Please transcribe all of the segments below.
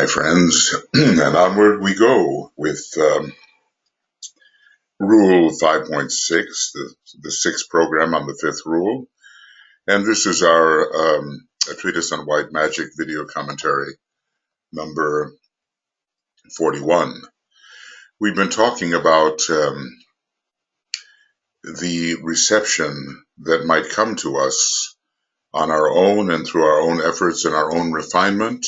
my friends, and onward we go with Rule 5.6, the sixth program on the fifth rule. And this is our a Treatise on White Magic video commentary, number 41. We've been talking about the reception that might come to us on our own and through our own efforts and our own refinement.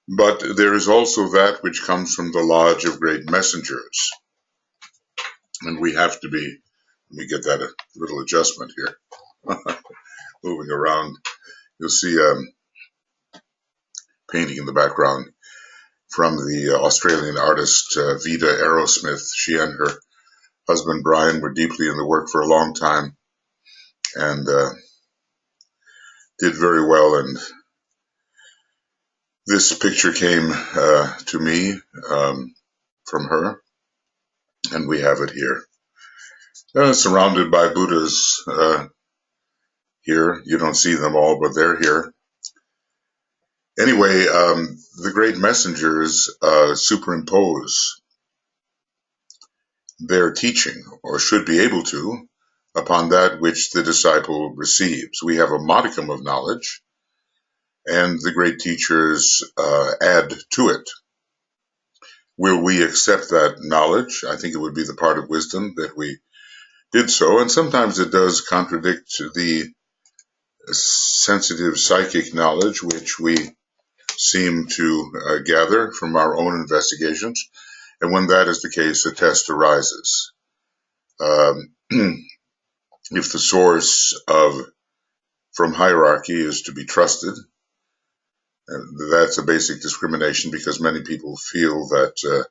But there is also that which comes from the Lodge of Great Messengers. And we have to be, let me get that a little adjustment here, moving around. You'll see a painting in the background from the Australian artist Vida Aerosmith. She and her husband Brian were deeply in the work for a long time and did very well. And this picture came to me from her, and we have it here. Surrounded by Buddhas here. You don't see them all, but they're here. Anyway, the great messengers superimpose their teaching, or should be able to, upon that which the disciple receives. We have a modicum of knowledge, and the great teachers add to it. Will we accept that knowledge? I think it would be the part of wisdom that we did so, and sometimes it does contradict the sensitive psychic knowledge which we seem to gather from our own investigations, and when that is the case, a test arises. If the source from hierarchy is to be trusted, that's a basic discrimination, because many people feel that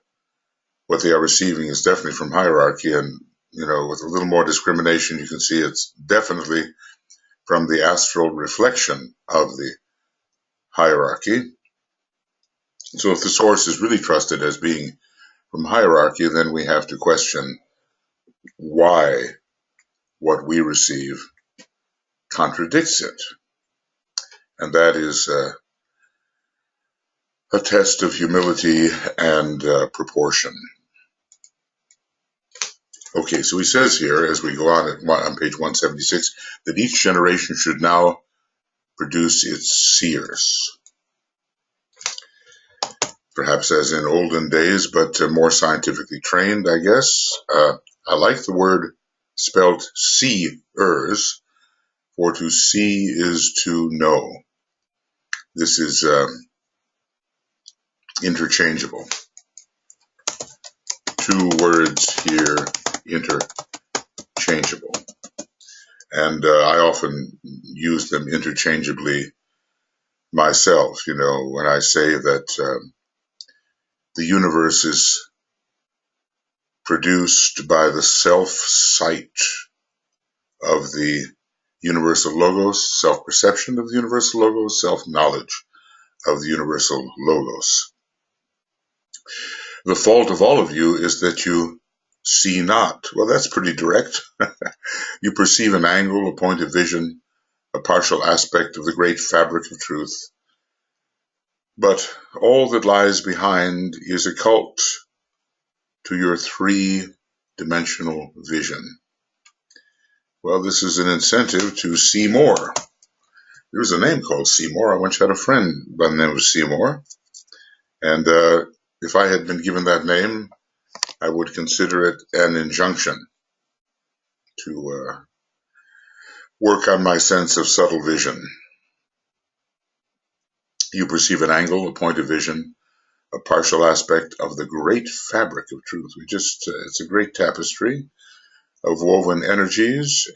what they are receiving is definitely from hierarchy, and with a little more discrimination, you can see it's definitely from the astral reflection of the hierarchy. So if the source is really trusted as being from hierarchy, then we have to question why what we receive contradicts it. And that is a test of humility and proportion. Okay, so he says here, as we go on page 176, that each generation should now produce its seers. Perhaps as in olden days, but more scientifically trained, I guess. I like the word spelled seers, for to see is to know. This is interchangeable. Two words here, interchangeable. And I often use them interchangeably myself, when I say that the universe is produced by the self-sight of the universal logos, self-perception of the universal logos, self-knowledge of the universal logos. The fault of all of you is that you see not. Well, that's pretty direct. You perceive an angle, a point of vision, a partial aspect of the great fabric of truth. But all that lies behind is occult to your three-dimensional vision. Well, this is an incentive to see more. There's a name called Seymour. I once had a friend by the name of Seymour. And if I had been given that name, I would consider it an injunction to work on my sense of subtle vision. You perceive an angle, a point of vision, a partial aspect of the great fabric of truth. It's a great tapestry of woven energies,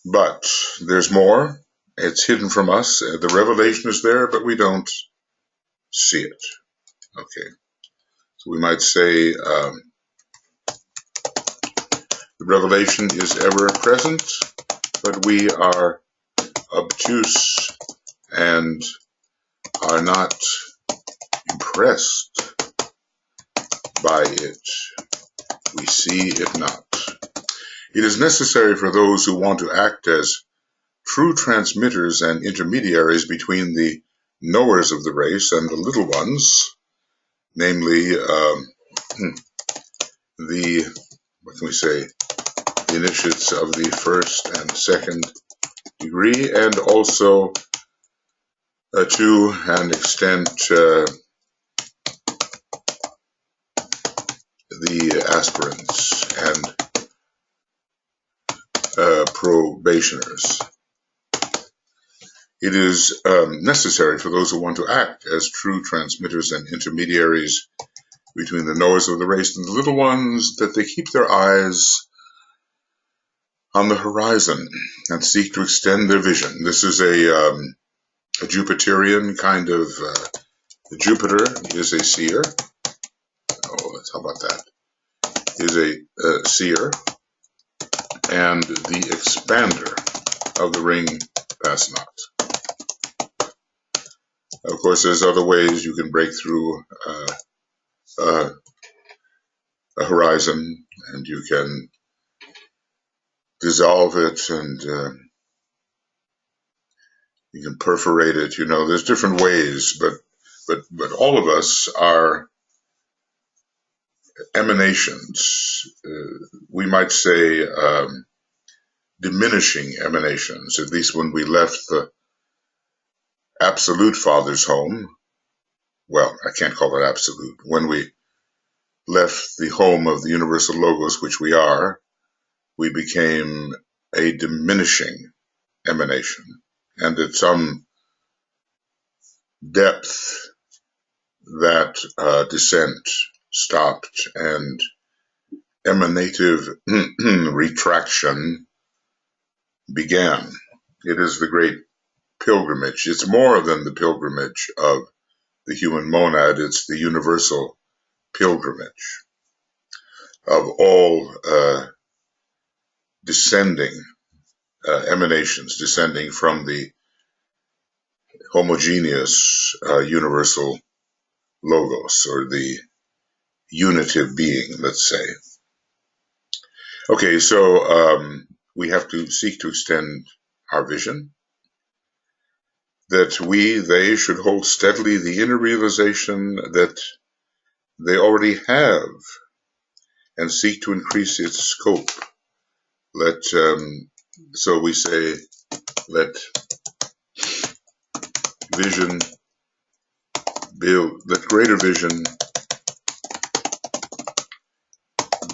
but there's more. It's hidden from us. The revelation is there, but we don't see it. Okay. So we might say the revelation is ever present, but we are obtuse and are not impressed by it. We see it not. It is necessary for those who want to act as true transmitters and intermediaries between the knowers of the race and the little ones, namely what can we say, the initiates of the first and second degree, and also to an extent the aspirants and probationers. It is necessary for those who want to act as true transmitters and intermediaries between the knowers of the race and the little ones that they keep their eyes on the horizon and seek to extend their vision. This is a Jupiterian kind of, Jupiter is a seer. Oh, how about that? Is a seer, and the expander of the ring pass not. Of course, there's other ways you can break through a horizon, and you can dissolve it, and you can perforate it. You know, there's different ways, but all of us are emanations. We might say diminishing emanations, at least when we left the absolute Father's home. Well, I can't call it absolute. When we left the home of the universal logos, which we are, we became a diminishing emanation. And at some depth, that descent stopped, and emanative retraction began. It is the great pilgrimage. It's more than the pilgrimage of the human monad. It's the universal pilgrimage of all descending emanations, descending from the homogeneous universal logos, or the unitive being, let's say. Okay, so we have to seek to extend our vision, that they should hold steadily the inner realization that they already have, and seek to increase its scope. So we say, let vision build, let greater vision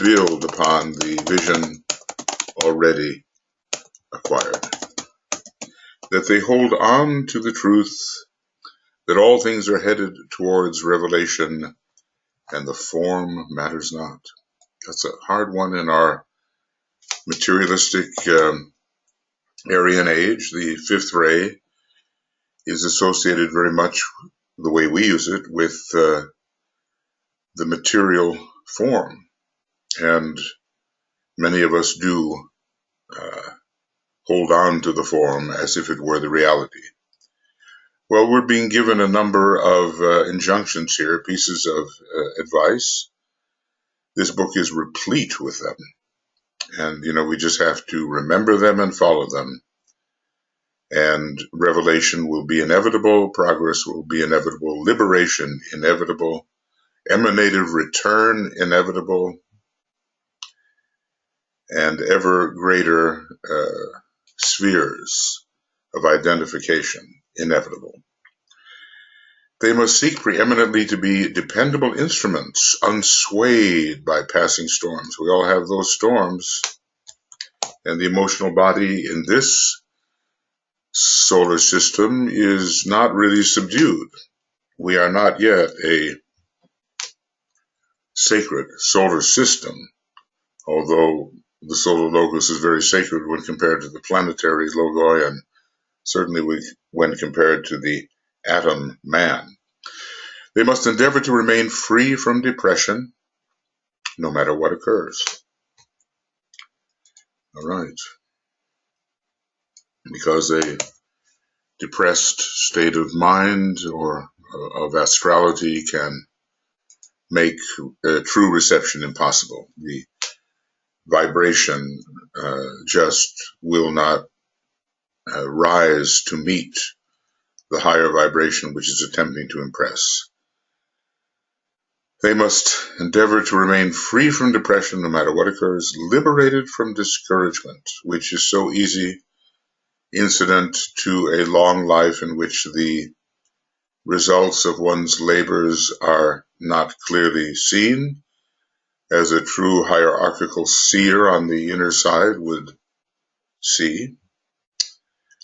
build upon the vision already acquired. That they hold on to the truth that all things are headed towards revelation, and the form matters not. That's a hard one in our materialistic Aryan age. The fifth ray is associated very much, the way we use it, with the material form. And many of us do hold on to the form as if it were the reality. Well, we're being given a number of injunctions here, pieces of advice. This book is replete with them. And, you know, we just have to remember them and follow them. And revelation will be inevitable, progress will be inevitable, liberation inevitable, emanative return inevitable, and ever greater spheres of identification inevitable. They must seek preeminently to be dependable instruments, unswayed by passing storms. We all have those storms, and the emotional body in this solar system is not really subdued. We are not yet a sacred solar system, although the solar logos is very sacred when compared to the planetary logoi, and certainly when compared to the atom man. They must endeavor to remain free from depression, no matter what occurs. All right. Because a depressed state of mind or of astrality can make true reception impossible. The vibration just will not rise to meet the higher vibration which is attempting to impress. They must endeavor to remain free from depression no matter what occurs, liberated from discouragement, which is so easy, incident to a long life in which the results of one's labors are not clearly seen, as a true hierarchical seer on the inner side would see.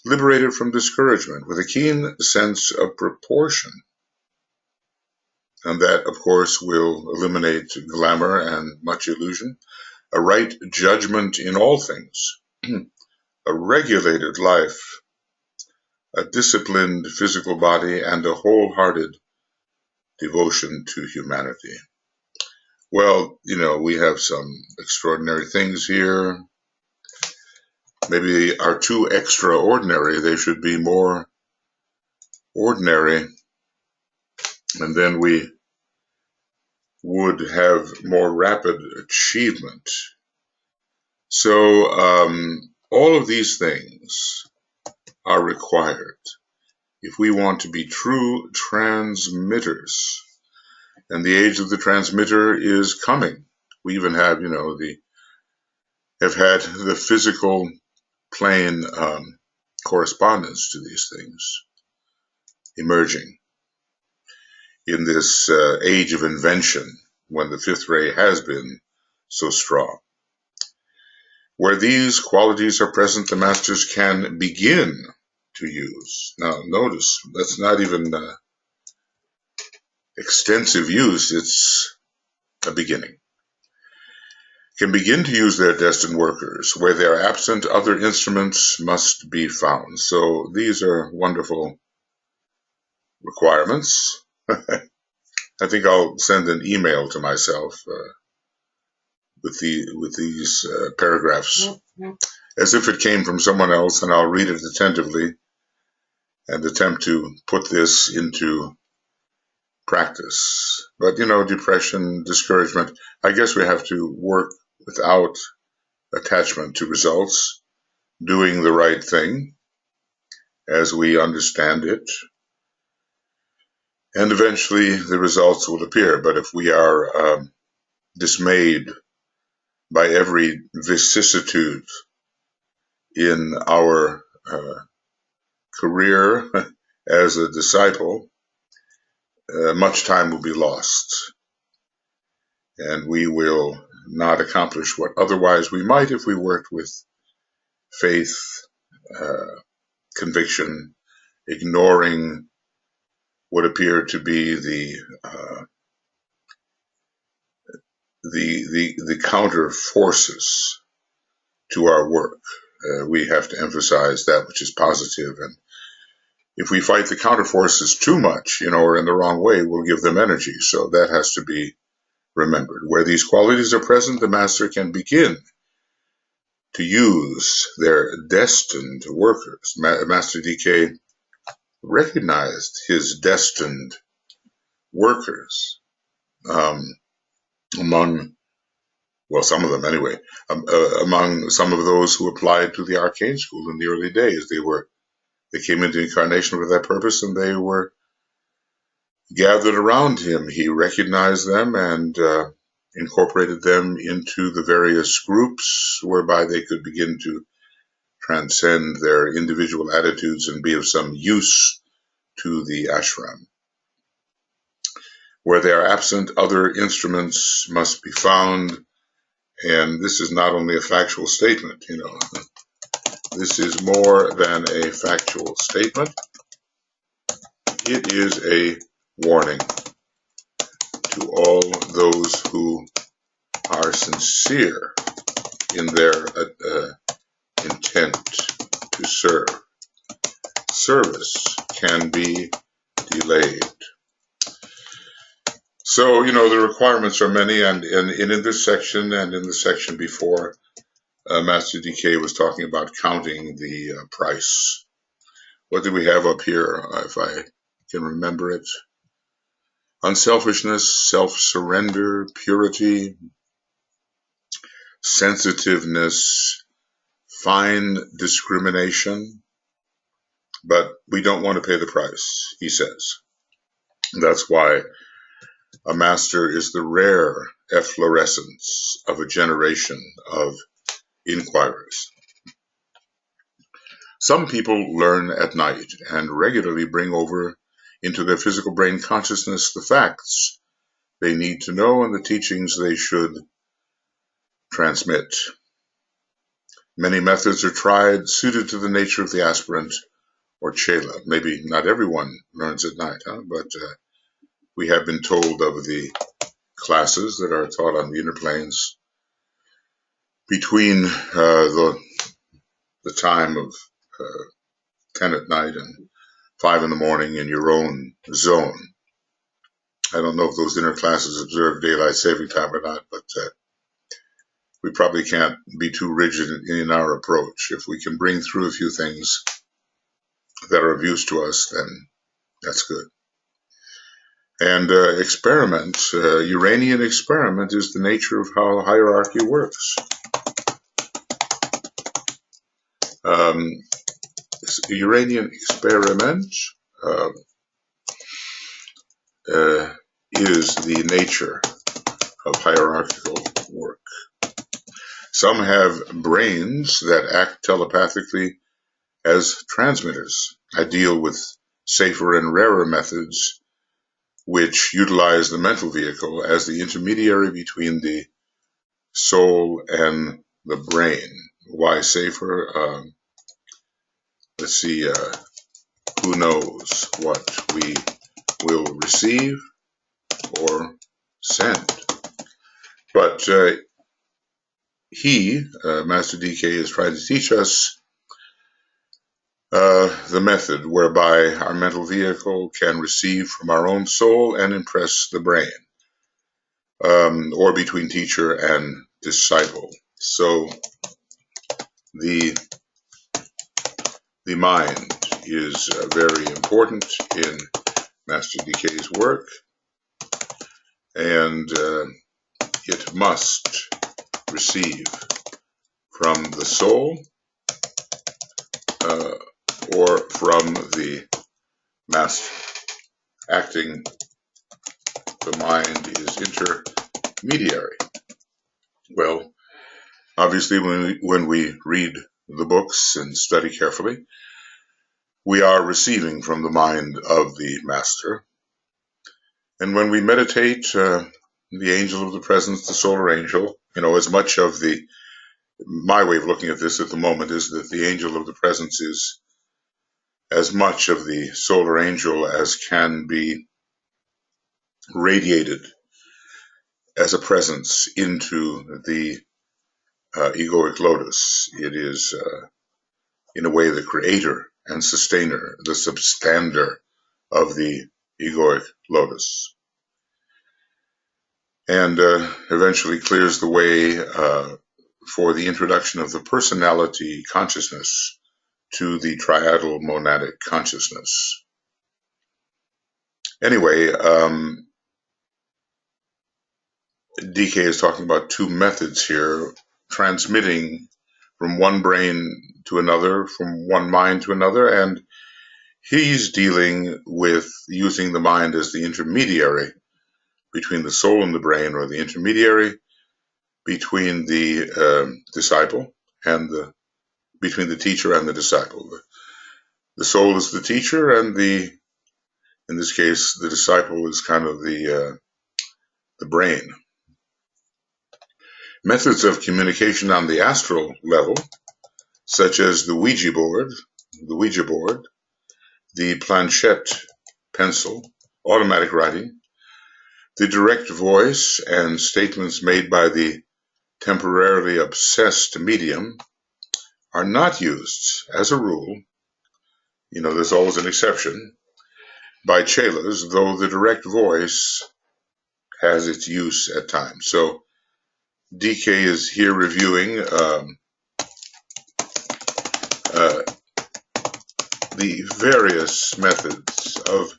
Liberated from discouragement with a keen sense of proportion. And that, of course, will eliminate glamour and much illusion. A right judgment in all things. A regulated life. A disciplined physical body and a wholehearted devotion to humanity. Well, we have some extraordinary things here. Maybe they are too extraordinary. They should be more ordinary. And then we would have more rapid achievement. So all of these things are required if we want to be true transmitters. And the age of the transmitter is coming. We even have, have had the physical plane correspondence to these things emerging in this age of invention when the fifth ray has been so strong. Where these qualities are present, the masters can begin to use. Now, notice, that's not even extensive use, it's a beginning. Can begin to use their destined workers. Where they are absent, other instruments must be found. So these are wonderful requirements. I think I'll send an email to myself with these paragraphs, as if it came from someone else, and I'll read it attentively and attempt to put this into practice. But, depression, discouragement, I guess we have to work without attachment to results, doing the right thing as we understand it, and eventually the results will appear. But if we are dismayed by every vicissitude in our career as a disciple, much time will be lost, and we will not accomplish what otherwise we might if we worked with faith, conviction, ignoring what appear to be the counter forces to our work. We have to emphasize that which is positive, and if we fight the counter forces too much, or in the wrong way, we'll give them energy. So that has to be remembered. Where these qualities are present, the master can begin to use their destined workers. Master DK recognized his destined workers among, well, some of them anyway, among some of those who applied to the arcane school in the early days. They came into incarnation with that purpose, and they were gathered around him. He recognized them and incorporated them into the various groups whereby they could begin to transcend their individual attitudes and be of some use to the ashram. Where they are absent, other instruments must be found. And this is not only a factual statement, this is more than a factual statement. It is a warning to all those who are sincere in their intent to serve. Service can be delayed. So, the requirements are many, and in this section and in the section before, Master DK was talking about counting the price. What do we have up here, if I can remember it? Unselfishness, self-surrender, purity, sensitiveness, fine discrimination, but we don't want to pay the price, he says. That's why a master is the rare efflorescence of a generation of inquirers. Some people learn at night and regularly bring over into their physical brain consciousness the facts they need to know and the teachings they should transmit. Many methods are tried suited to the nature of the aspirant or chela. Maybe not everyone learns at night, but we have been told of the classes that are taught on the inner planes between the time of 10 at night and 5 in the morning in your own zone. I don't know if those inner classes observe daylight saving time or not, but we probably can't be too rigid in our approach. If we can bring through a few things that are of use to us, then that's good. And experiment, Uranian experiment is the nature of how hierarchy works. Uranian experiment is the nature of hierarchical work. Some have brains that act telepathically as transmitters. I deal with safer and rarer methods which utilize the mental vehicle as the intermediary between the soul and the brain. Why safer? Let's see, who knows what we will receive or send. But Master DK, is trying to teach us the method whereby our mental vehicle can receive from our own soul and impress the brain, or between teacher and disciple. So the mind is very important in Master DK's work, and it must receive from the soul or from the master. Acting the mind is intermediary. Well, obviously when we read the books and study carefully, we are receiving from the mind of the master. And when we meditate, the angel of the presence, the solar angel, as much of my way of looking at this at the moment is that the angel of the presence is as much of the solar angel as can be radiated as a presence into the egoic lotus. It is, in a way, the creator and sustainer, the substander of the egoic lotus. And eventually clears the way for the introduction of the personality consciousness to the triadal monadic consciousness. Anyway, DK is talking about two methods here, transmitting from one brain to another, from one mind to another, and he's dealing with using the mind as the intermediary between the soul and the brain, or the intermediary between the disciple and between the teacher and the disciple. The soul is the teacher, and in this case, the disciple is kind of the brain. Methods of communication on the astral level, such as the Ouija board, the planchette pencil, automatic writing, the direct voice, and statements made by the temporarily obsessed medium are not used, as a rule, there's always an exception, by chelas, though the direct voice has its use at times. So DK is here reviewing the various methods of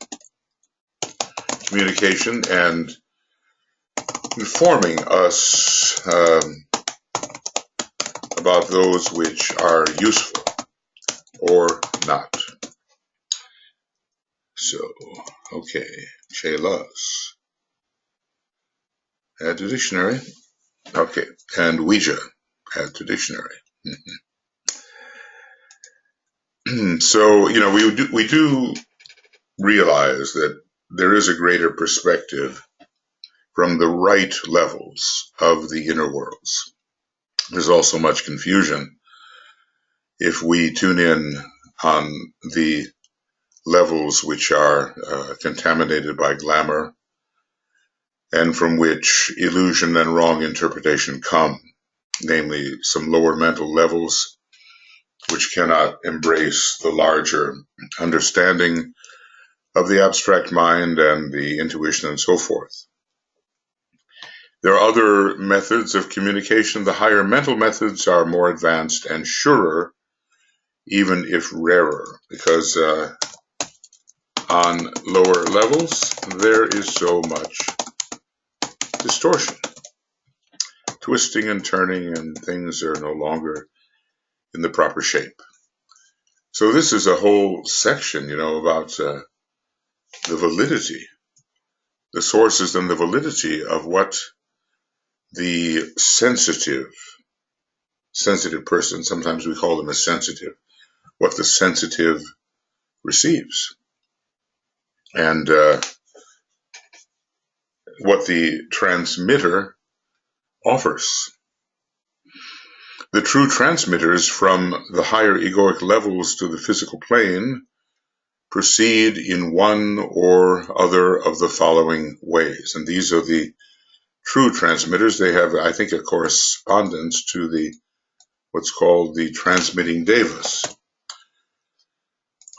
communication and informing us about those which are useful or not. So, okay, chelas. Add to dictionary. Okay, and Ouija. Add to dictionary. So, we do realize that there is a greater perspective from the right levels of the inner worlds. There's also much confusion if we tune in on the levels which are contaminated by glamour and from which illusion and wrong interpretation come, namely some lower mental levels which cannot embrace the larger understanding of the abstract mind and the intuition and so forth. There are other methods of communication. The higher mental methods are more advanced and surer, even if rarer, because on lower levels there is so much distortion, twisting and turning, and things are no longer in the proper shape. So this is a whole section, about the validity, the sources and the validity of what the sensitive person, sometimes we call them a sensitive, what the sensitive receives, and what the transmitter offers. The true transmitters from the higher egoic levels to the physical plane proceed in one or other of the following ways, and these are the true transmitters. They have, I think, a correspondence to the what's called the transmitting devas.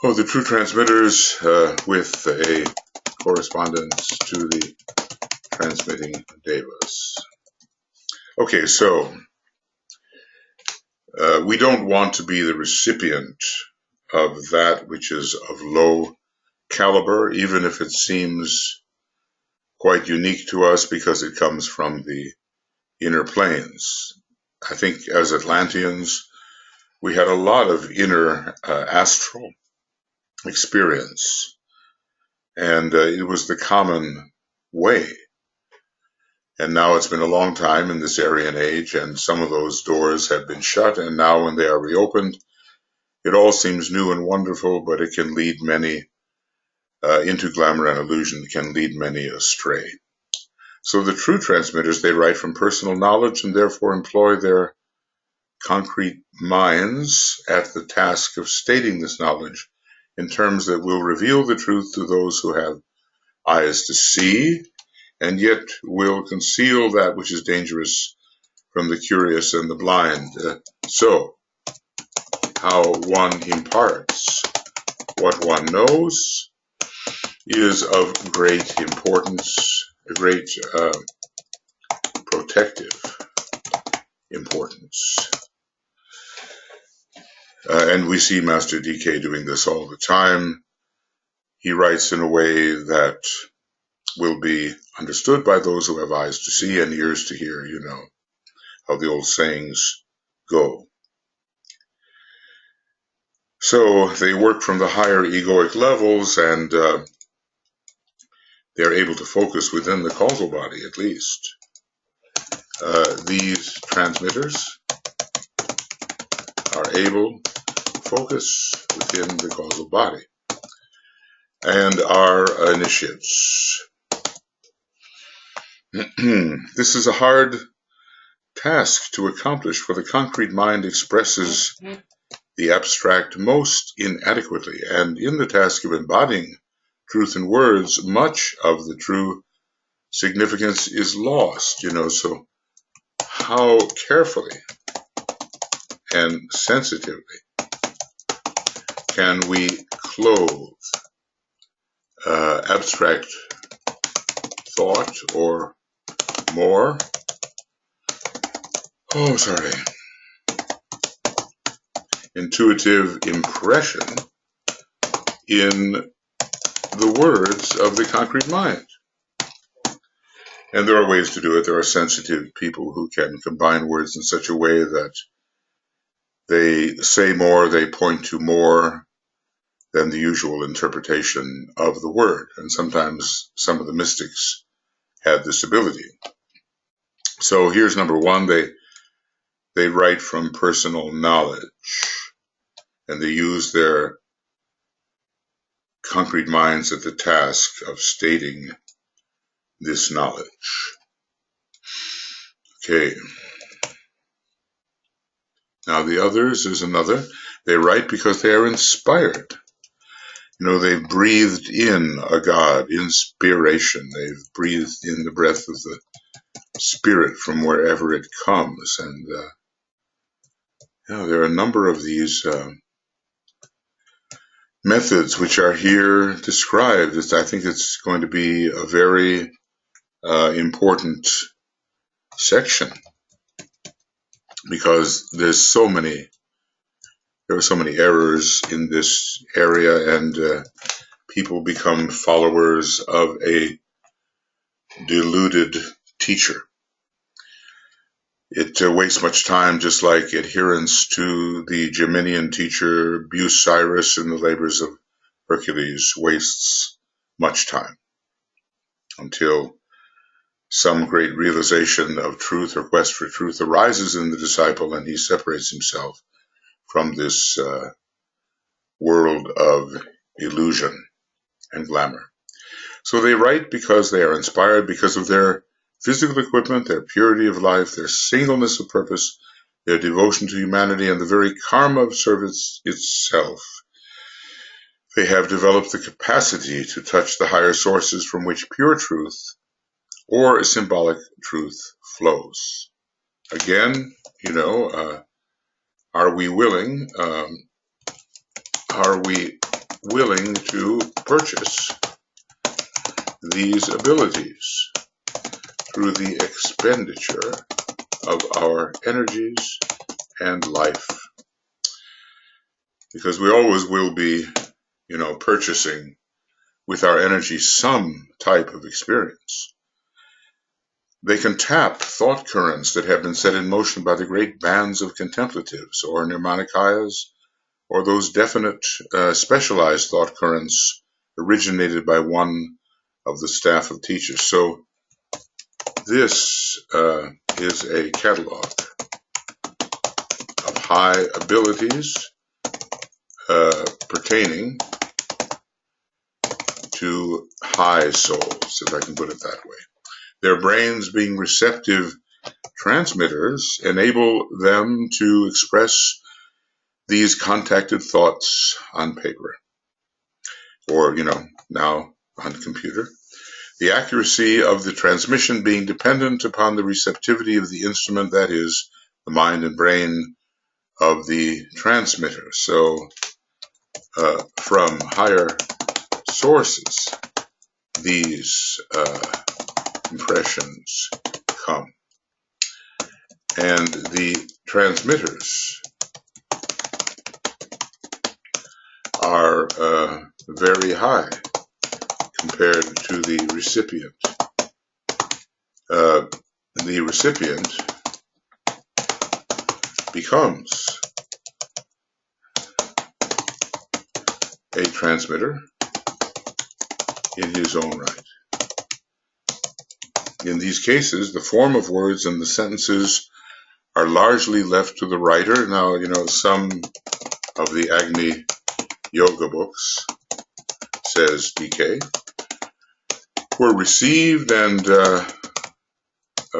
The true transmitters with a correspondence to the transmitting devas. Okay, so we don't want to be the recipient of that which is of low caliber, even if it seems quite unique to us because it comes from the inner planes. I think as Atlanteans, we had a lot of inner astral experience, and it was the common way. And now it's been a long time in this Aryan age, and some of those doors have been shut, and now when they are reopened, it all seems new and wonderful, but it can lead many into glamour and illusion, can lead many astray. So the true transmitters, they write from personal knowledge and therefore employ their concrete minds at the task of stating this knowledge in terms that will reveal the truth to those who have eyes to see, and yet will conceal that which is dangerous from the curious and the blind. So, how one imparts what one knows is of great importance, a great protective importance. And we see Master DK doing this all the time. He writes in a way that will be understood by those who have eyes to see and ears to hear, how the old sayings go. So they work from the higher egoic levels, and they're able to focus within the causal body, at least. These transmitters are able to focus within the causal body and are initiates. This is a hard task to accomplish, for the concrete mind expresses the abstract most inadequately, and in the task of embodying truth in words, much of the true significance is lost, so how carefully and sensitively can we clothe abstract thought or more, intuitive impression in the words of the concrete mind. And there are ways to do it. There are sensitive people who can combine words in such a way that they say more, they point to more, than the usual interpretation of the word. And sometimes some of the mystics had this ability. So here's number one. They write from personal knowledge, and they use their concrete minds at the task of stating this knowledge. Okay. Now the others, there's another. They write because they are inspired. They've breathed in a God, inspiration. They've breathed in the breath of the Spirit from wherever it comes. And there are a number of these methods which are here described. I think it's going to be a very important section, because there are so many errors in this area, and people become followers of a deluded teacher. It wastes much time, just like adherence to the Geminian teacher Bucyrus in the Labors of Hercules wastes much time, until some great realization of truth or quest for truth arises in the disciple, and he separates himself from this world of illusion and glamour. So they write because they are inspired, because of their physical equipment, their purity of life, their singleness of purpose, their devotion to humanity, and the very karma of service itself. They have developed the capacity to touch the higher sources from which pure truth or symbolic truth flows. Again, are we willing to purchase these abilities through the expenditure of our energies and life? Because we always will be, purchasing with our energy some type of experience. They can tap thought currents that have been set in motion by the great bands of contemplatives or Nirmanakayas, or those definite specialized thought currents originated by one of the staff of teachers. So this is a catalog of high abilities pertaining to high souls, if I can put it that way. Their brains, being receptive transmitters, enable them to express these contacted thoughts on paper, or, now on computer. The accuracy of the transmission being dependent upon the receptivity of the instrument, that is, the mind and brain of the transmitter. So, from higher sources, these impressions come. And the transmitters are very high compared to the recipient. The recipient becomes a transmitter in his own right. In these cases, the form of words and the sentences are largely left to the writer. Now, some of the Agni Yoga books, says DK, were received and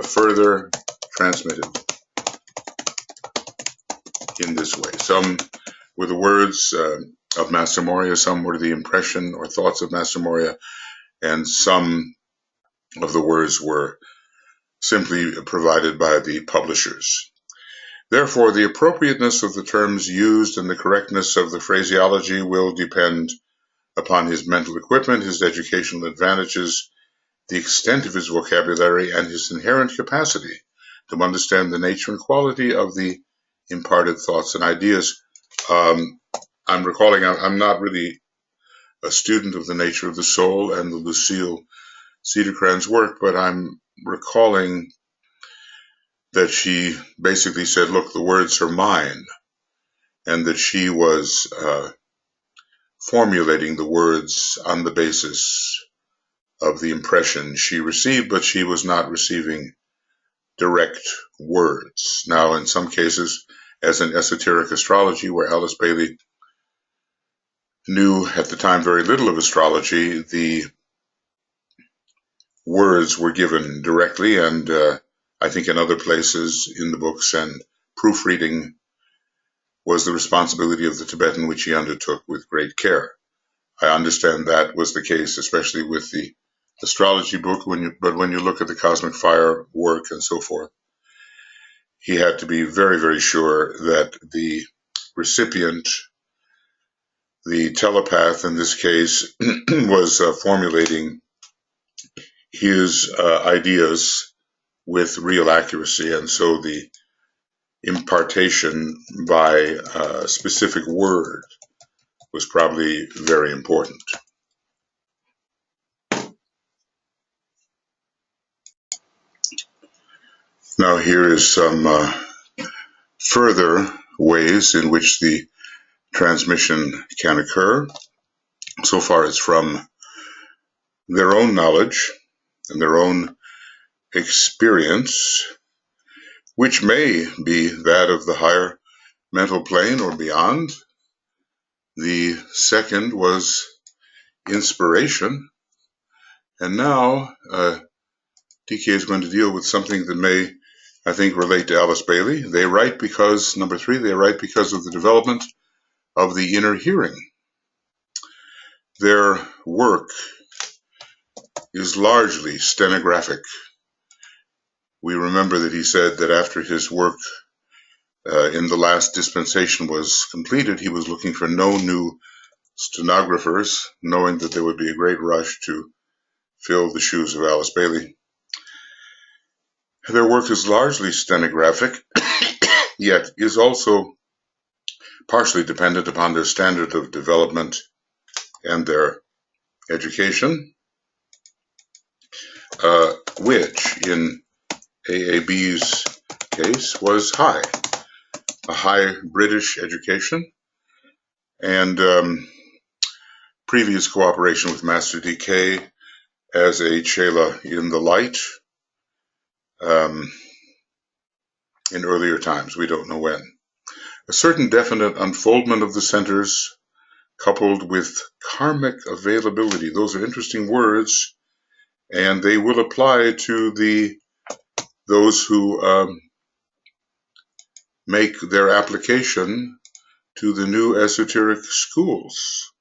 further transmitted in this way. Some were the words of Master Morya, some were the impression or thoughts of Master Morya, and some of the words were simply provided by the publishers. Therefore, the appropriateness of the terms used and the correctness of the phraseology will depend upon his mental equipment, his educational advantages, the extent of his vocabulary, and his inherent capacity to understand the nature and quality of the imparted thoughts and ideas. I'm recalling, I'm not really a student of the nature of the soul and the Lucille Cederkran's work, but I'm recalling that she basically said, look, the words are mine, and that she was formulating the words on the basis of the impression she received, but she was not receiving direct words. Now, in some cases, as in esoteric astrology, where Alice Bailey knew at the time very little of astrology, the words were given directly, and I think in other places in the books, and proofreading was the responsibility of the Tibetan, which he undertook with great care. I understand that was the case, especially with the astrology book, but when you look at the cosmic fire work and so forth, he had to be very, very sure that the recipient, the telepath in this case, was formulating his ideas with real accuracy, and so the impartation by a specific word was probably very important. Now here is some further ways in which the transmission can occur. So far it's from their own knowledge and their own experience, which may be that of the higher mental plane or beyond. The second was inspiration. And now DK is going to deal with something that may, I think, relate to Alice Bailey. They write because, number 3, they write because of the development of the inner hearing. Their work is largely stenographic. We remember that he said that after his work in the last dispensation was completed, he was looking for no new stenographers, knowing that there would be a great rush to fill the shoes of Alice Bailey. Their work is largely stenographic, yet is also partially dependent upon their standard of development and their education, which in AAB's case was high, a high British education, and previous cooperation with Master DK as a Chela in the light in earlier times, we don't know when. A certain definite unfoldment of the centers coupled with karmic availability. Those are interesting words, and they will apply to those who make their application to the new esoteric schools.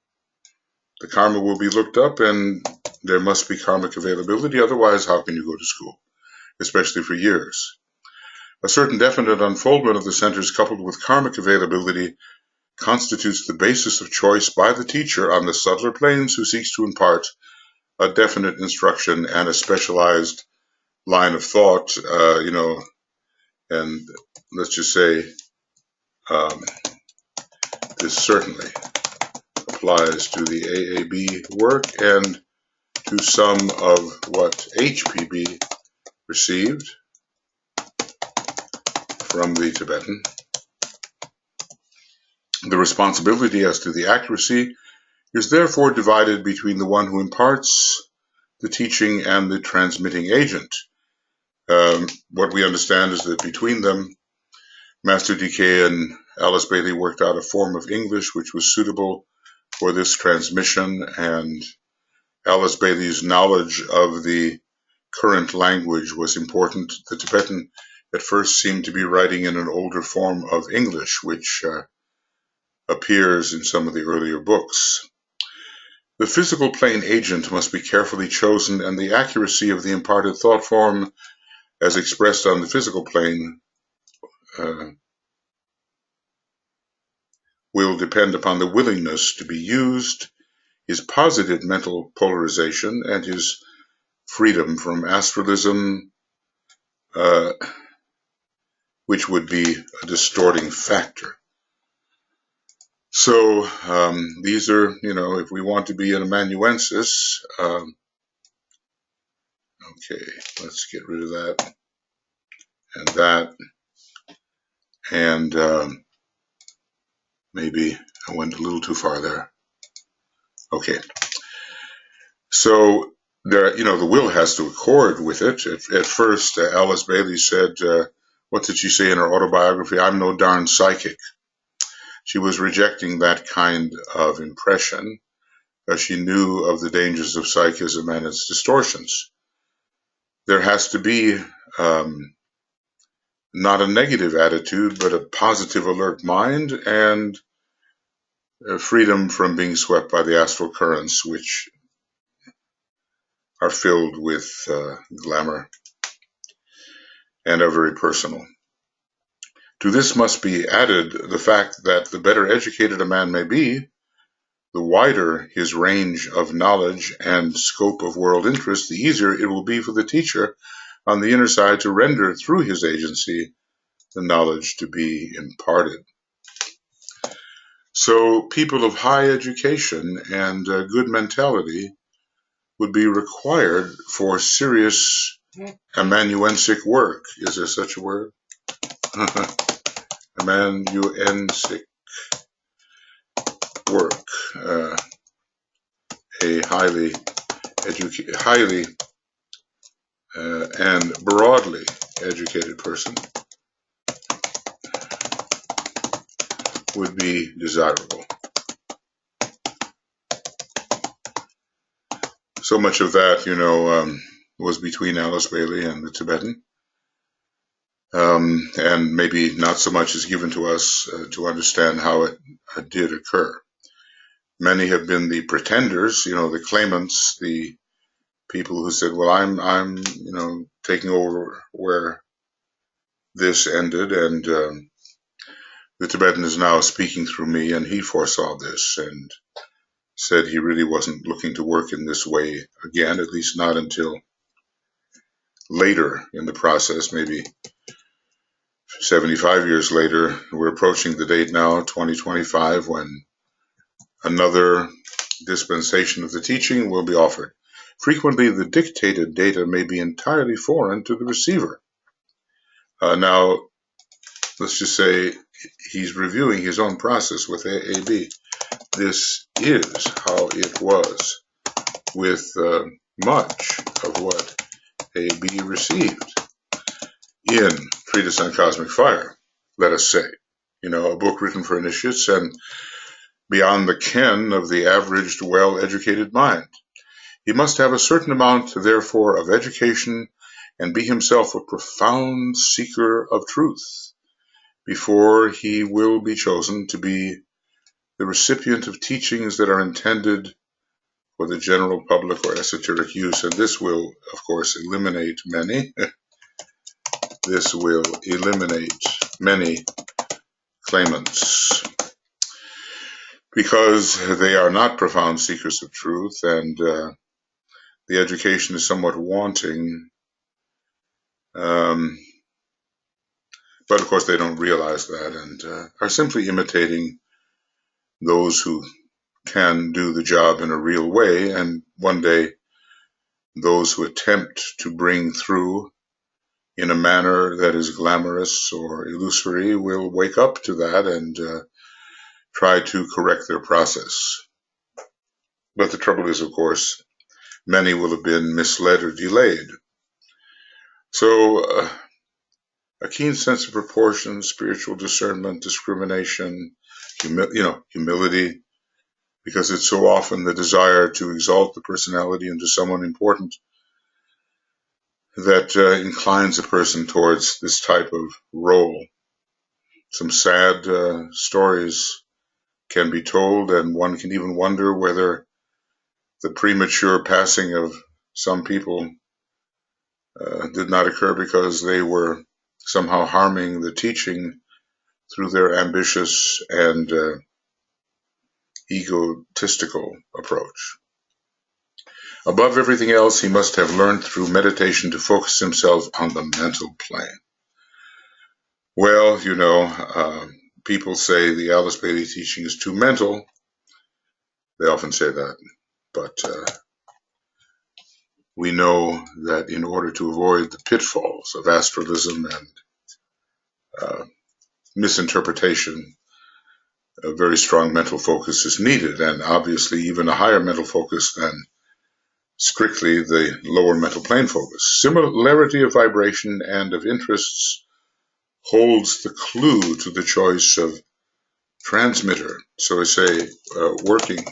The karma will be looked up, and there must be karmic availability. Otherwise, how can you go to school, especially for years? A certain definite unfoldment of the centers coupled with karmic availability constitutes the basis of choice by the teacher on the subtler planes who seeks to impart a definite instruction and a specialized line of thought, and let's just say this certainly applies to the AAB work and to some of what HPB received from the Tibetan. The responsibility as to the accuracy is therefore divided between the one who imparts the teaching and the transmitting agent. What we understand is that between them, Master DK and Alice Bailey worked out a form of English which was suitable for this transmission, and Alice Bailey's knowledge of the current language was important. The Tibetan at first seemed to be writing in an older form of English, which appears in some of the earlier books. The physical plane agent must be carefully chosen, and the accuracy of the imparted thought form as expressed on the physical plane will depend upon the willingness to be used, his positive mental polarization, and his freedom from astralism, which would be a distorting factor. So these are, if we want to be an amanuensis, okay, let's get rid of that and that, and maybe I went a little too far there. Okay, so there, the will has to accord with it. At first, Alice Bailey said, what did she say in her autobiography? I'm no darn psychic. She was rejecting that kind of impression because she knew of the dangers of psychism and its distortions. There has to be not a negative attitude, but a positive, alert mind and freedom from being swept by the astral currents, which are filled with glamour and are very personal. To this must be added the fact that the better educated a man may be, the wider his range of knowledge and scope of world interest, the easier it will be for the teacher on the inner side to render through his agency the knowledge to be imparted. So people of high education and good mentality would be required for serious amanuensic work. Is there such a word? Amanuensic work. A highly and broadly educated person would be desirable. So much of that, was between Alice Bailey and the Tibetan. And maybe not so much is given to us to understand how it did occur. Many have been the pretenders, the claimants, the people who said, well, I'm taking over where this ended, and the Tibetan is now speaking through me, and he foresaw this and said he really wasn't looking to work in this way again, at least not until later in the process, maybe 75 years later. We're approaching the date now, 2025, when another dispensation of the teaching will be offered. Frequently, the dictated data may be entirely foreign to the receiver. Now, let's just say he's reviewing his own process with AAB. This is how it was with much of what AB received in Treatise on Cosmic Fire, let us say. A book written for initiates and beyond the ken of the averaged, well-educated mind. He must have a certain amount, therefore, of education and be himself a profound seeker of truth before he will be chosen to be the recipient of teachings that are intended for the general public or esoteric use. And this will, of course, eliminate many. This will eliminate many claimants because they are not profound seekers of truth, and the education is somewhat wanting. But of course, they don't realize that and are simply imitating those who can do the job in a real way. And one day, those who attempt to bring through in a manner that is glamorous or illusory will wake up to that and try to correct their process. But the trouble is, of course, many will have been misled or delayed. So a keen sense of proportion, spiritual discernment, discrimination, humility, because it's so often the desire to exalt the personality into someone important that inclines a person towards this type of role. Some sad stories can be told, and one can even wonder whether the premature passing of some people did not occur because they were somehow harming the teaching through their ambitious and egotistical approach. Above everything else, he must have learned through meditation to focus himself on the mental plane. Well, people say the Alice Bailey teaching is too mental. They often say that, but we know that in order to avoid the pitfalls of astralism and misinterpretation, a very strong mental focus is needed, and obviously even a higher mental focus than strictly the lower mental plane focus. Similarity of vibration and of interests holds the clue to the choice of transmitter. So I say working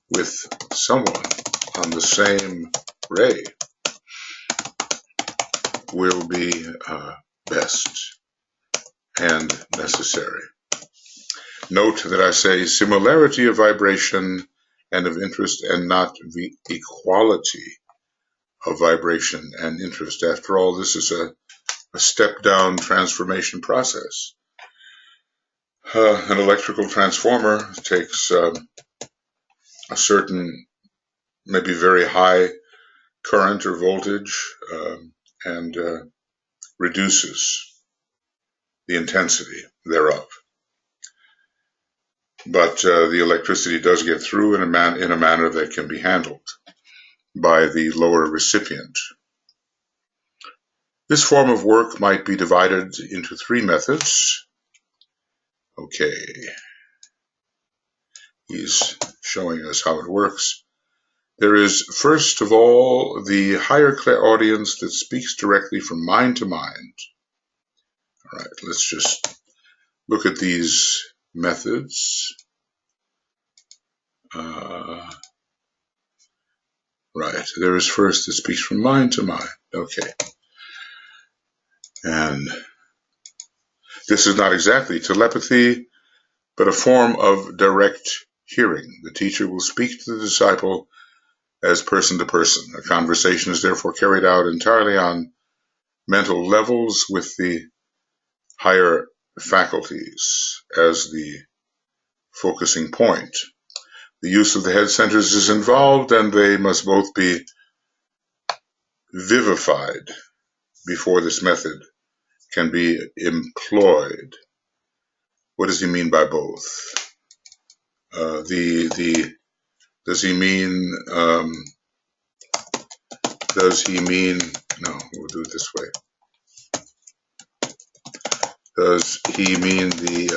with someone on the same ray will be best and necessary. Note that I say similarity of vibration and of interest, and not the equality of vibration and interest. After all, this is a step-down transformation process. An electrical transformer takes a certain, maybe very high current or voltage and reduces the intensity thereof. But the electricity does get through in a manner that can be handled by the lower recipient. This form of work might be divided into 3 methods. Okay, he's showing us how it works. There is, first of all, the higher clairaudience that speaks directly from mind to mind. All right, let's just look at these methods. Right, there is first that speaks from mind to mind. Okay. And this is not exactly telepathy, but a form of direct hearing. The teacher will speak to the disciple as person to person. A conversation is therefore carried out entirely on mental levels with the higher faculties as the focusing point. The use of the head centers is involved, and they must both be vivified before this method can be employed. What does he mean by both? Does he mean, no, we'll do it this way. Does he mean the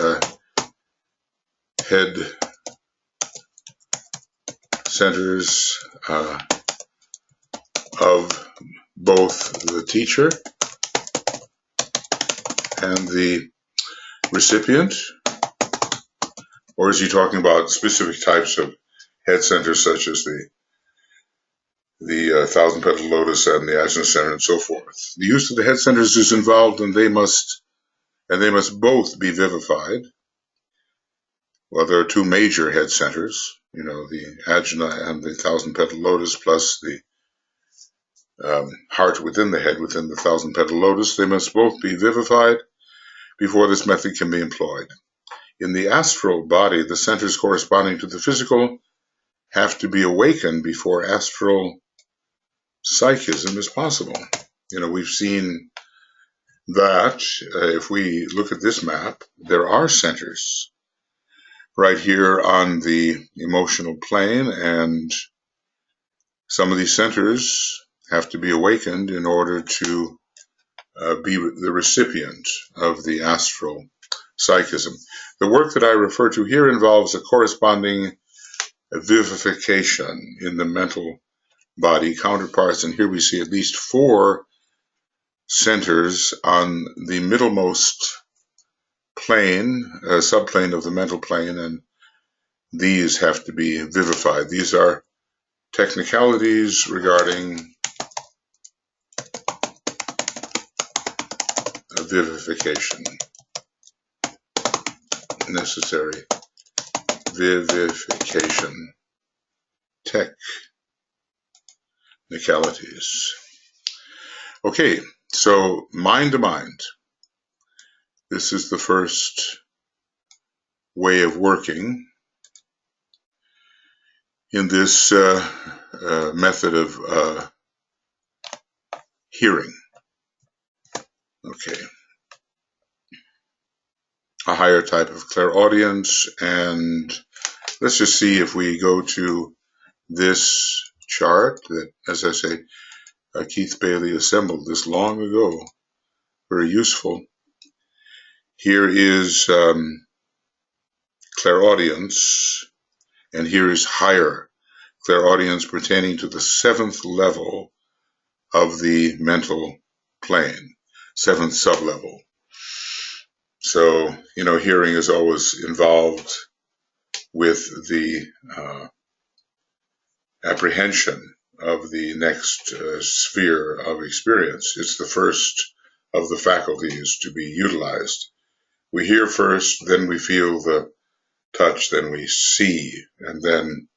head centers of both the teacher and the recipient? Or is he talking about specific types of head centers, such as the thousand petal lotus and the ajna center and so forth? The use of the head centers is involved, and they must both be vivified. Well, there are 2 major head centers, the ajna and the thousand petal lotus, plus the heart within the head, within the thousand petal lotus. They must both be vivified before this method can be employed. In the astral body, the centers corresponding to the physical have to be awakened before astral psychism is possible. We've seen that if we look at this map, there are centers right here on the emotional plane, and some of these centers have to be awakened in order to be the recipient of the astral psychism. The work that I refer to here involves a corresponding vivification in the mental body counterparts, and here we see at least 4 centers on the middlemost plane, subplane of the mental plane, and these have to be vivified. These are technicalities regarding vivification. Necessary vivification technicalities. Okay, so mind to mind. This is the first way of working in this method of hearing. Okay. A higher type of clairaudience, and let's just see if we go to this chart that, as I say, Keith Bailey assembled this long ago. Very useful. Here is clairaudience, and here is higher clairaudience pertaining to the 7th level of the mental plane, 7th sublevel. So, hearing is always involved with the apprehension of the next sphere of experience. It's the first of the faculties to be utilized. We hear first, then we feel the touch, then we see, and then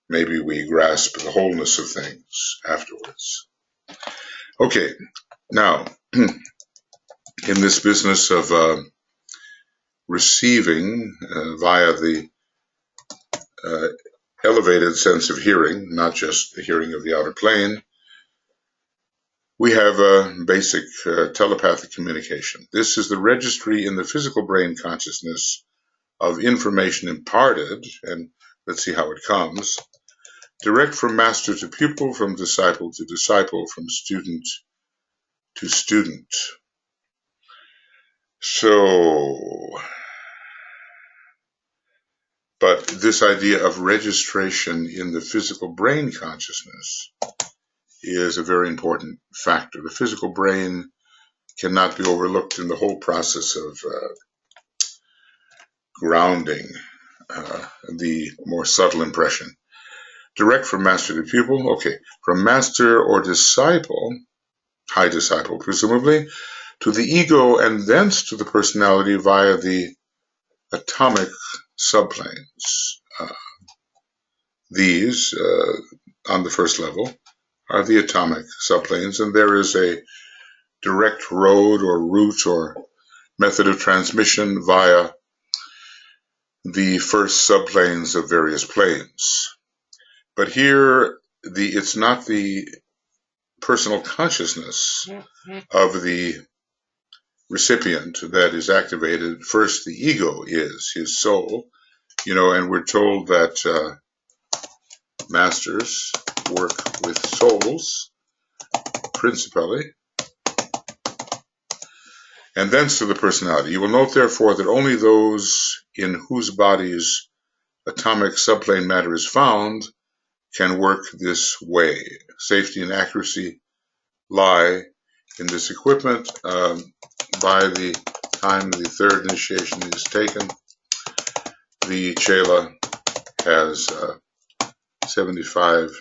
maybe we grasp the wholeness of things afterwards. Okay, now, in this business of receiving via the elevated sense of hearing, not just the hearing of the outer plane, we have a basic telepathic communication. This is the registry in the physical brain consciousness of information imparted, and let's see how it comes, direct from master to pupil, from disciple to disciple, from student to student. But this idea of registration in the physical brain consciousness is a very important factor. The physical brain cannot be overlooked in the whole process of grounding the more subtle impression. Direct from master to pupil, okay, from master or disciple, high disciple presumably, to the ego and thence to the personality via the atomic subplanes. These, on the first level, are the atomic subplanes, and there is a direct road or route or method of transmission via the first subplanes of various planes. But here, it's not the personal consciousness of the recipient that is activated. First, the ego is his soul, and we're told that masters work with souls principally, and thence to the personality. You will note, therefore, that only those in whose bodies atomic subplane matter is found can work this way. Safety and accuracy lie in this equipment. By the time the third initiation is taken, the chela has 75%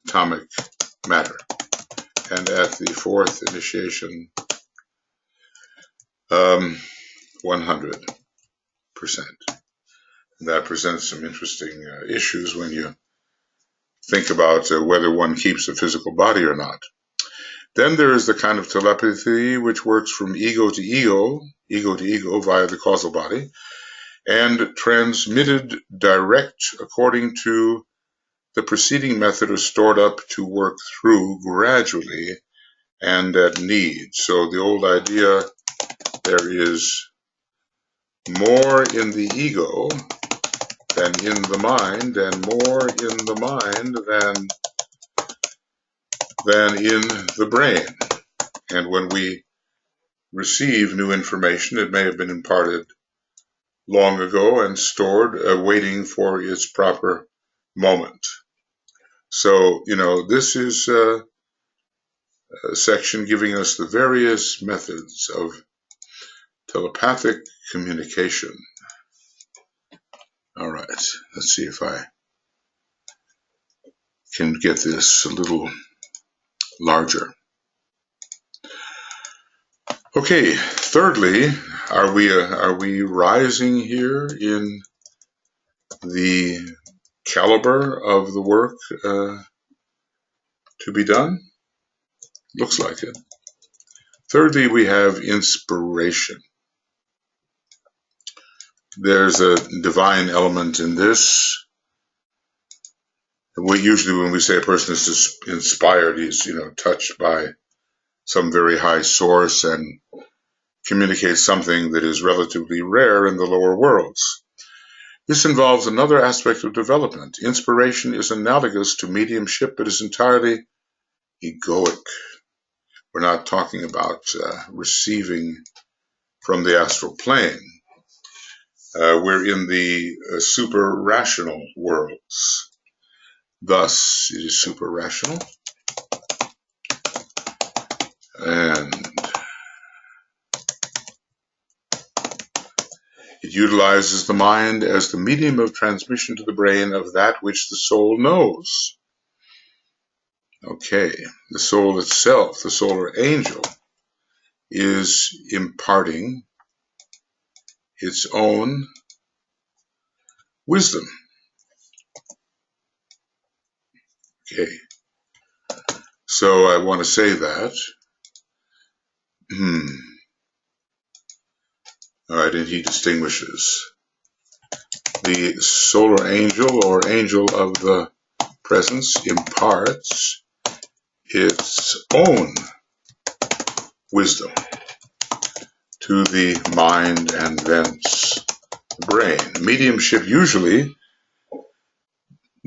atomic matter, and at the fourth initiation, 100%. That presents some interesting issues when you think about whether one keeps a physical body or not. Then there is the kind of telepathy which works from ego to ego via the causal body, and transmitted direct according to the preceding method is stored up to work through gradually and at need. So the old idea, there is more in the ego than in the mind, and more in the mind than in the brain. And when we receive new information, it may have been imparted long ago and stored, waiting for its proper moment. So, this is a section giving us the various methods of telepathic communication. All right, let's see if I can get this a little larger. Okay, thirdly, are we rising here in the caliber of the work to be done? Looks like it. Thirdly, we have inspiration. There's a divine element in this. Usually when we say a person is inspired, he's touched by some very high source and communicates something that is relatively rare in the lower worlds. This involves another aspect of development. Inspiration is analogous to mediumship, but is entirely egoic. We're not talking about receiving from the astral plane. We're in the super rational worlds. Thus, it is super rational. And it utilizes the mind as the medium of transmission to the brain of that which the soul knows. Okay, the soul itself, the solar angel, is imparting its own wisdom. Okay, so I want to say that. All right, and he distinguishes the solar angel or angel of the presence imparts its own wisdom to the mind and thence the brain. Mediumship usually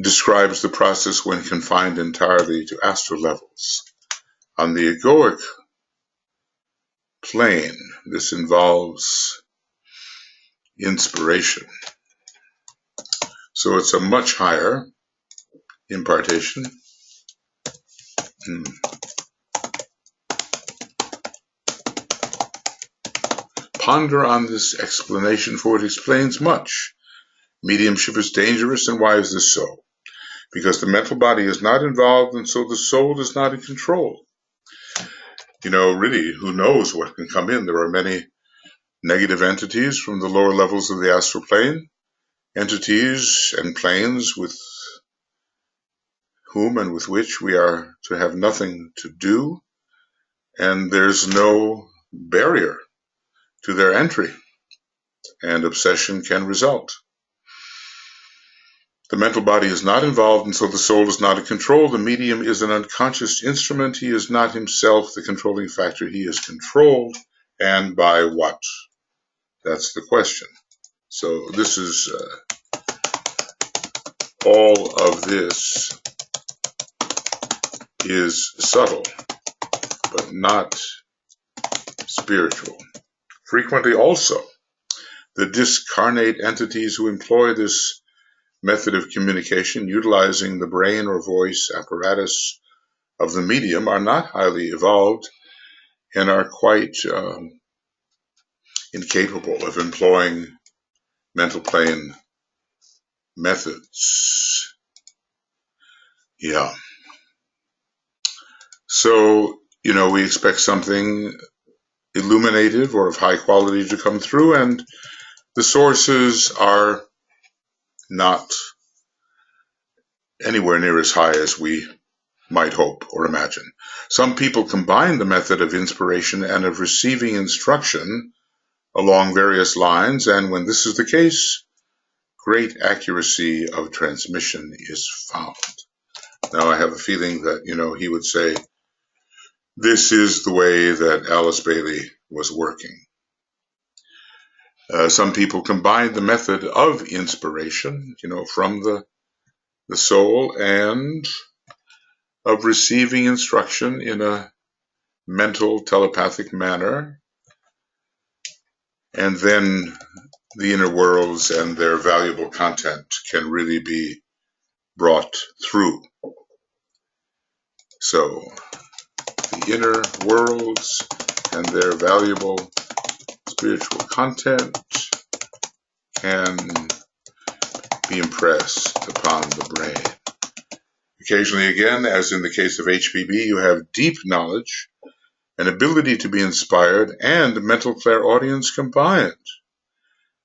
describes the process when confined entirely to astral levels. On the egoic plane, this involves inspiration. So it's a much higher impartation. Ponder on this explanation, for it explains much. Mediumship is dangerous, and why is this so? Because the mental body is not involved, and so the soul is not in control. You know, really, who knows what can come in? There are many negative entities from the lower levels of the astral plane, entities and planes with whom and with which we are to have nothing to do, and there's no barrier to their entry, and obsession can result. The mental body is not involved, and so the soul is not in control. The medium is an unconscious instrument. He is not himself the controlling factor. He is controlled, and by what? That's the question. So this is all of this is subtle, but not spiritual. Frequently also, the discarnate entities who employ this method of communication, utilizing the brain or voice apparatus of the medium, are not highly evolved and are quite incapable of employing mental plane methods. Yeah. So, you know, we expect something illuminative or of high quality to come through, and the sources are not anywhere near as high as we might hope or imagine. Some people combine the method of inspiration and of receiving instruction along various lines, and when this is the case, great accuracy of transmission is found. Now, I have a feeling that, you know, he would say, this is the way that Alice Bailey was working. Some people combine the method of inspiration, you know, from the soul, and of receiving instruction in a mental telepathic manner, and then the inner worlds and their valuable content can really be brought through. So the inner worlds and their valuable spiritual content can be impressed upon the brain. Occasionally, again, as in the case of HPB, you have deep knowledge, an ability to be inspired, and mental clairaudience combined.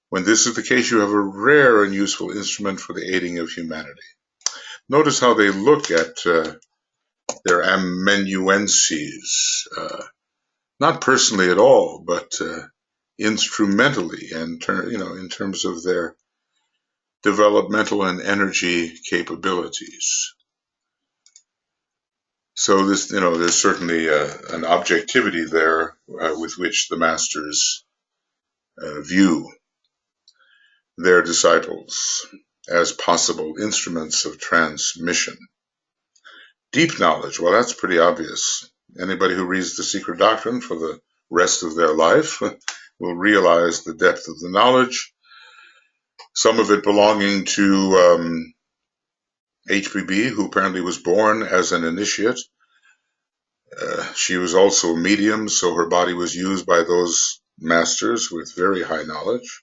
When this is the case, you have a rare and useful instrument for the aiding of humanity. Notice how they look at their amanuenses, not personally at all, but instrumentally, and in terms of their developmental and energy capabilities. So this, there's certainly an objectivity there with which the masters view their disciples as possible instruments of transmission. Deep knowledge, well, that's pretty obvious. Anybody who reads The Secret Doctrine for the rest of their life will realize the depth of the knowledge. some of it belonging to HPB, who apparently was born as an initiate. She was also a medium, so her body was used by those masters with very high knowledge.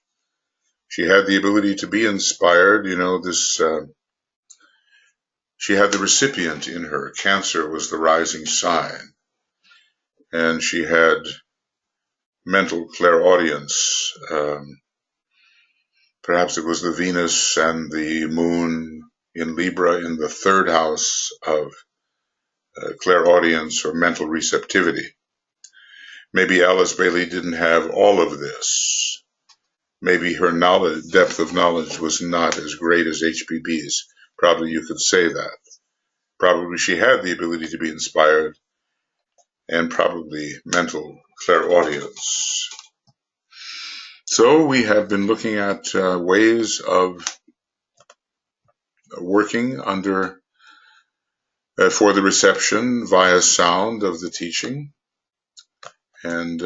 She had the ability to be inspired. She had the recipient in her. Cancer was the rising sign. And she had mental clairaudience. Perhaps it was the Venus and the Moon in Libra in the third house of clairaudience or mental receptivity. Maybe Alice Bailey didn't have all of this. Maybe her depth of knowledge was not as great as HPB's. Probably you could say that. Probably she had the ability to be inspired, and probably mental clairaudience. So we have been looking at ways of working for the reception via sound of the teaching. And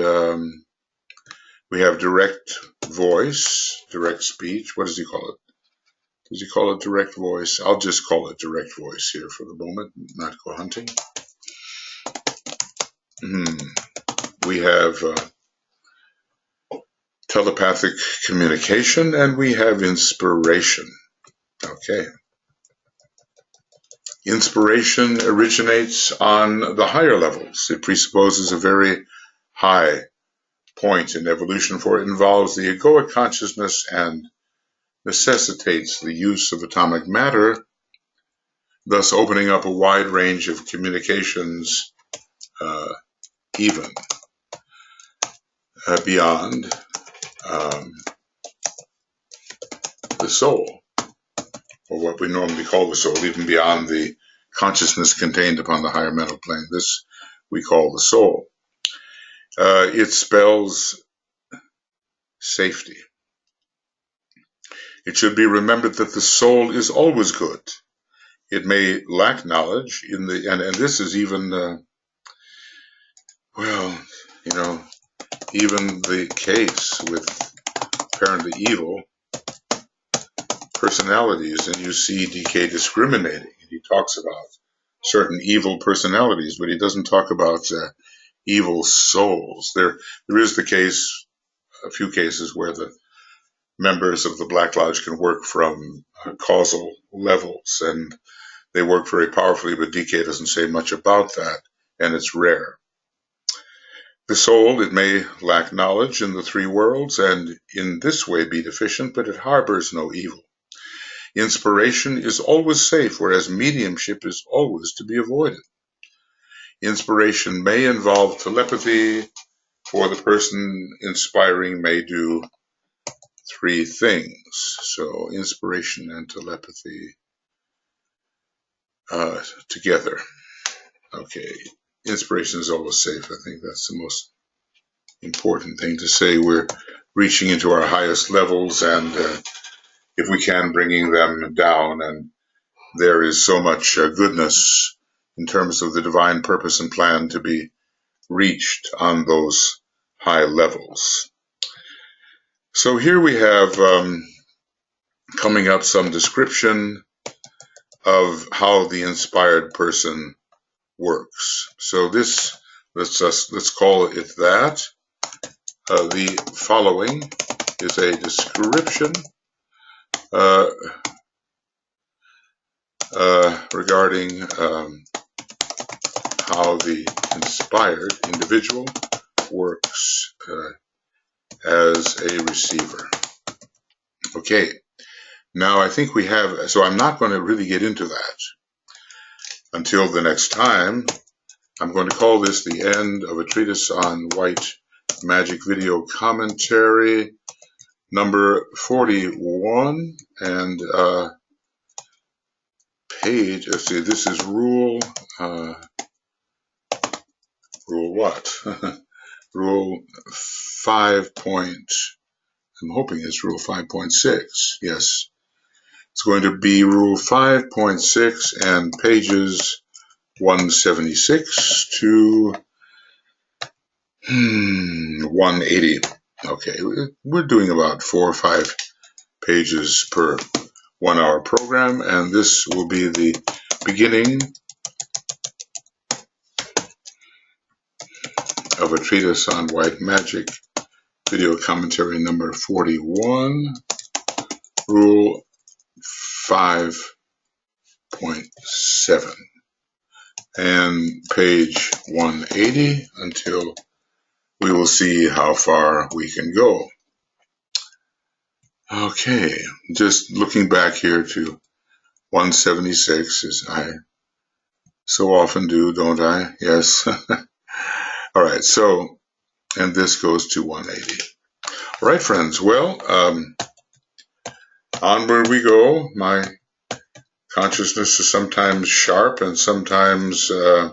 we have direct voice, direct speech. What does he call it? Does he call it direct voice? I'll just call it direct voice here for the moment, not go hunting. We have telepathic communication, and we have inspiration. Okay. Inspiration originates on the higher levels. It presupposes a very high point in evolution, for it involves the egoic consciousness and necessitates the use of atomic matter, thus opening up a wide range of communications, even beyond the soul, or what we normally call the soul, even beyond the consciousness contained upon the higher mental plane. This we call the soul. It spells safety. It should be remembered that the soul is always good. It may lack knowledge and this is even, even the case with apparently evil personalities, and you see DK discriminating. He talks about certain evil personalities, but he doesn't talk about evil souls. There is a few cases where the members of the Black Lodge can work from causal levels, and they work very powerfully, but DK doesn't say much about that, and it's rare. The soul, it may lack knowledge in the three worlds, and in this way be deficient, but it harbors no evil. Inspiration is always safe, whereas mediumship is always to be avoided. Inspiration may involve telepathy, for the person inspiring may do three things. So inspiration and telepathy together. Okay, inspiration is always safe. I think that's the most important thing to say. We're reaching into our highest levels, and if we can, bringing them down. And there is so much goodness in terms of the divine purpose and plan to be reached on those high levels. So here we have coming up some description of how the inspired person works. So this, let's call it that. The following is a description regarding how the inspired individual works as a receiver. Okay, now I think we have, so I'm not going to really get into that until the next time. I'm going to call this the end of a treatise on white magic video commentary, number 41, and page, let's see, this is rule what? Rule 5 I'm hoping it's rule 5.6. Yes, it's going to be rule 5.6 and pages 176 to 180. Okay, we're doing about 4 or 5 pages per 1 hour program, and this will be the beginning of a treatise on white magic, video commentary number 41, rule 5.7, and page 180 until we will see how far we can go. Okay, just looking back here to 176, as I so often do, don't I? Yes. All right, so, and this goes to 180. All right, friends, well, onward we go. My consciousness is sometimes sharp and sometimes a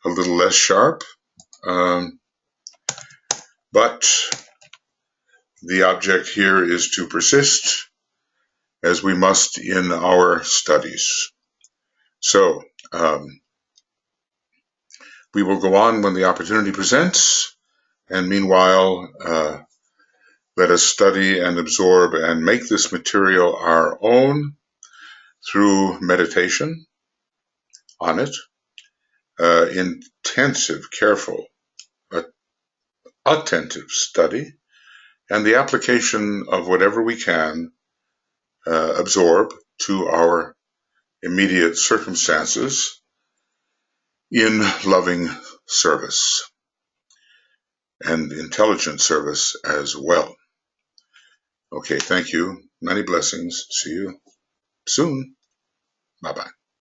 little less sharp, but the object here is to persist, as we must in our studies. So, we will go on when the opportunity presents, and meanwhile, let us study and absorb and make this material our own through meditation on it, intensive, careful, attentive study, and the application of whatever we can absorb to our immediate circumstances in loving service and intelligent service as well. Okay, thank you. Many blessings. See you soon. Bye-bye.